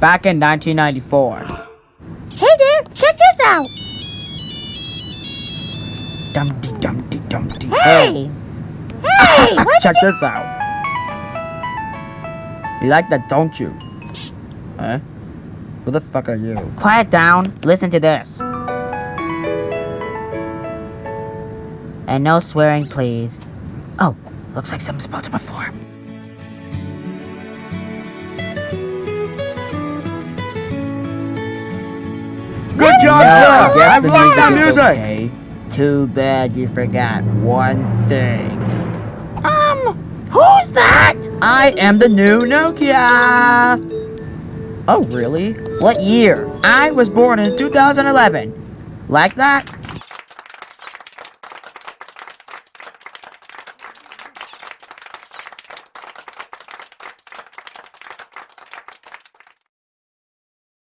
back in 1994. Hey there, check this out. Dumpty, dumpty, dumpty. Hey! Hey! What Check this out. You like that, don't you? Huh? Who the fuck are you? Quiet down. Listen to this. And no swearing, please. Oh, looks like something's about to perform. Good job, sir! Yes, I've the liked that is music! okay. Too bad you forgot one thing. Who's that? I am the new Nokia! Oh, really? What year? I was born in 2011. Like that?